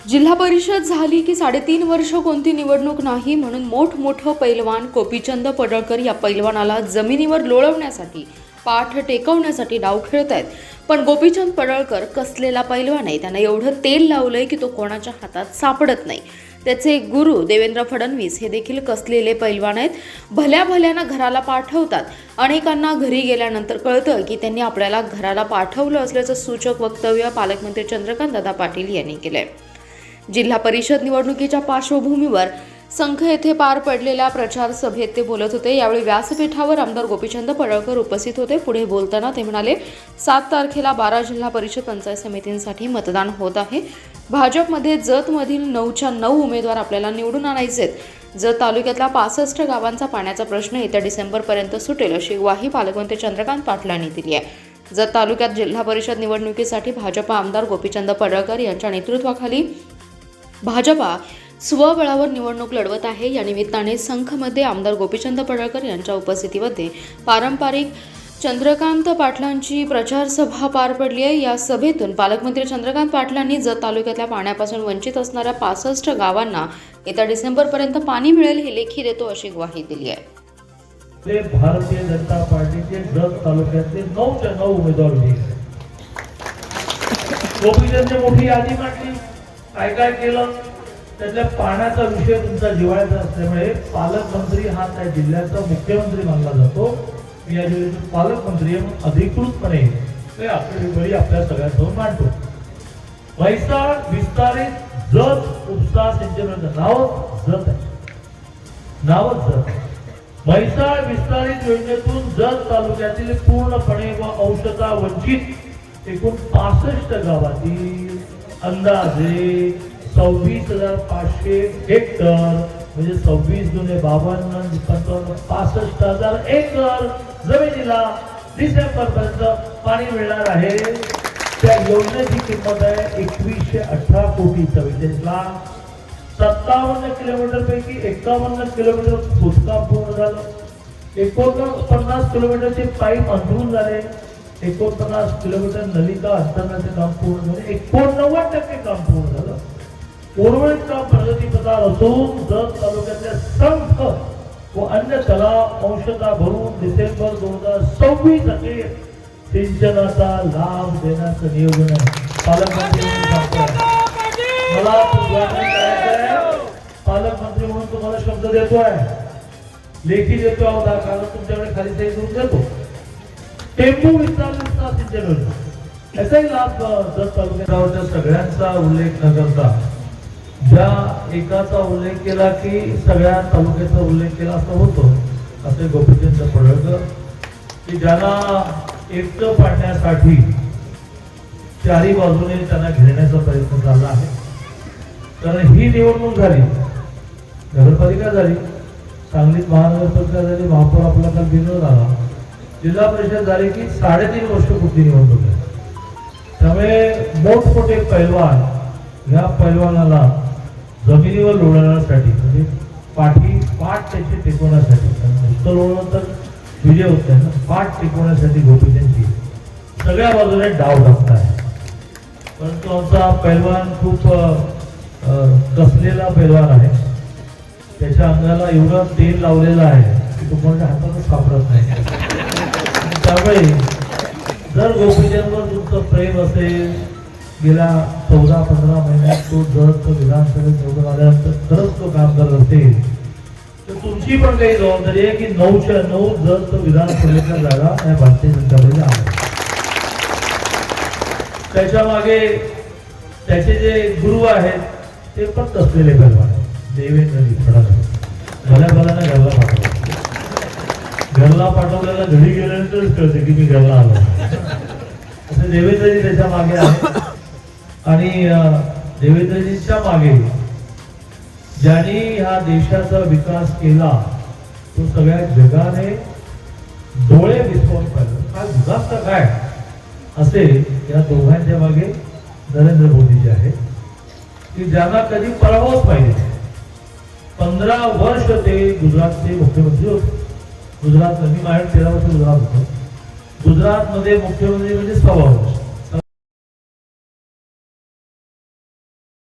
जिल्हा परिषद झाली की 3.5 वर्ष कोणती निवडणूक नाही म्हणून मोठमोठं पैलवान गोपीचंद पडळकर या पैलवानाला जमिनीवर लोळवण्यासाठी पाठ टेकवण्यासाठी डाव खेळत आहेत. पण गोपीचंद पडळकर कसलेला पैलवान आहे, त्यानं एवढं तेल लावलंय की तो कोणाच्या हातात सापडत नाही. त्याचे गुरु देवेंद्र फडणवीस हे देखील कसलेले पैलवान आहेत. भल्या भल्यानं घराला पाठवतात. अनेकांना घरी गेल्यानंतर कळतं की त्यांनी आपल्याला घराला पाठवलं असल्याचं सूचक वक्तव्य पालकमंत्री चंद्रकांतदादा पाटील यांनी केलंय. जिल्हा परिषद निवडणुकीच्या पार्श्वभूमीवर संख येथे पार पडलेल्या प्रचार सभेत ते बोलत होते. यावेळी व्यासपीठावर आमदार गोपीचंद पडळकर उपस्थित होते. पुढे बोलताना ते म्हणाले, 7 तारखेला 12 जिल्हा परिषद पंचायत समितींसाठी मतदान होत आहे. भाजपमध्ये जतमधील 9च्या 9 उमेदवार आपल्याला निवडून आणायचे आहेत. जत तालुक्यातला 65 गावांचा पाण्याचा प्रश्न येत्या डिसेंबरपर्यंत सुटेल अशी ग्वाही पालकमंत्री चंद्रकांत पाटलांनी दिली आहे. जत तालुक्यात जिल्हा परिषद निवडणुकीसाठी भाजपा आमदार गोपीचंद पडळकर यांच्या नेतृत्वाखाली भाजपा स्वबळावर निवडणूक लढवत आहे. या निमित्ताने संखमध्ये आमदार गोपीचंद पडळकर यांच्या उपस्थितीमध्ये पारंपरिक चंद्रकांत पाटलांची प्रचार सभा पार पडली आहे. या सभेतून पालकमंत्री चंद्रकांत पाटलांनी जत तालुक्यातल्या पाण्यापासून वंचित असणाऱ्या 65 गावांना येत्या डिसेंबरपर्यंत पाणी मिळेल हे लेखी देतो अशी ग्वाही दिली आहे. भारतीय जनता पार्टीचे जत तालुक्यातले 9च्या 9 उमेदवार होते. गोपीचंद मोठी यादी मांडली, काय काय केलं. त्यातल्या पाण्याचा विषय तुमचा जिव्हाळ्याचा असल्यामुळे पालकमंत्री हा त्या जिल्ह्याचा मुख्यमंत्री मानला जातो. मी या जिल्ह्याचे पालकमंत्री अधिकृतपणे आपली आपल्या सगळ्यांसमोर मांडतो. म्हैसाळ विस्तारित जत उपसा सिंचन नावच जत आहे, नावच जत. म्हैसाळ विस्तारित योजनेतून जत तालुक्यातील पूर्णपणे व अंशतः वंचित एकूण 65 गावातील अंदाजे 26,500 हेक्टर म्हणजे 26 दुने 52 55 65,000 एकर जमिनीला डिसेंबर पर्यंत पाणी मिळणार आहे. त्या योजनेची किंमत आहे 2118 कोटी 44 लाख. 57 किलोमीटर पैकी 51 किलोमीटर खोदकाम पूर्ण झालं. 49 किलोमीटरचे पाईप अंतरून झाले. 49 किलोमीटर नलिका अंतरणाचे काम पूर्ण झाले. 89% काम पूर्ण झालं. उर्वरित काम प्रगतीपथावर असून जत तालुक्यातल्या संख व अन्य तलाव अंशतः भरून डिसेंबर 2026 अखेर सिंचनाचा लाभ देण्याचं नियोजन आहे. पालकमंत्री मला पालकमंत्री म्हणून तुम्हाला शब्द देतोय, लेखी देतो आहोत. कारण तुमच्याकडे खाली सही करून देतो. टेंबू विस्तार सिंचन योजना याचाही लाभ जत तालुक्याच्या सगळ्यांचा उल्लेख न करता ज्या एकाचा उल्लेख केला की सगळ्या तालुक्याचा उल्लेख केला असं होतो. असे गोपीचंद पडळकर की ज्यांना एकटं पाडण्यासाठी चारी बाजूने त्यांना घेण्याचा प्रयत्न चालला आहे. कारण ही निवडणूक झाली, नगरपालिका झाली, सांगलीत महानगरपालिका झाली, महापौर आपला काल बिनर झाला, जिल्हा परिषद झाली की 3.5 वर्ष कुठली निवडणूक आहे. त्यामुळे मोठमोठे पैलवान या पैलवानाला जमिनीवर लोळवण्यासाठी म्हणजे पाठ त्याची टेकवण्यासाठी, नुसतं लोळवलं तर विजय होत नाही ना, पाठ टेकवण्यासाठी गोपीचंदजी सगळ्या बाजूने डाव टाकत आहे. परंतु आमचा पैलवान खूप कसलेला पैलवान आहे. त्याच्या अंगाला एवढं तेल लावलेलं आहे की तो कोणाच्या हातातच सापडत नाही. त्यामुळे जर गोपीचंदवर तुमचं प्रेम असेल, गेल्या 14-15 महिन्यात तो जर तो विधानसभेत निवडून आल्यानंतर खरंच तो काम करत असेल तर तुमची पण काही जबाबदारी आहे की 9च्या 9 जर तो विधानसभेच्या जागा या भारतीय जनता पार्टीला आहे. त्याच्या मागे त्याचे जे गुरु आहेत ते पण कसलेले पैलवान आहेत. देवेंद्रजी फडणवीस भल्याभल्यानं घरला पाठवल्याला घरी गेल्यानंतरच कळते की मी घरला आलो. असे देवेंद्रजी त्याच्या मागे आहेत. आणि देवेंद्रजींच्या मागे ज्यांनी ह्या देशाचा विकास केला तो सगळ्या जगाने डोळे विसरून पाहिलं. काय विकास का काय असे या दोघांच्या मागे नरेंद्र मोदीजी आहेत की ज्यांना कधी पराभवच पाहिजे. 15 वर्ष ते गुजरातचे मुख्यमंत्री होते. गुजरात मी माझ्या 13 वर्ष गुजरात होतो. गुजरातमध्ये मुख्यमंत्री म्हणजे 6 वर्ष.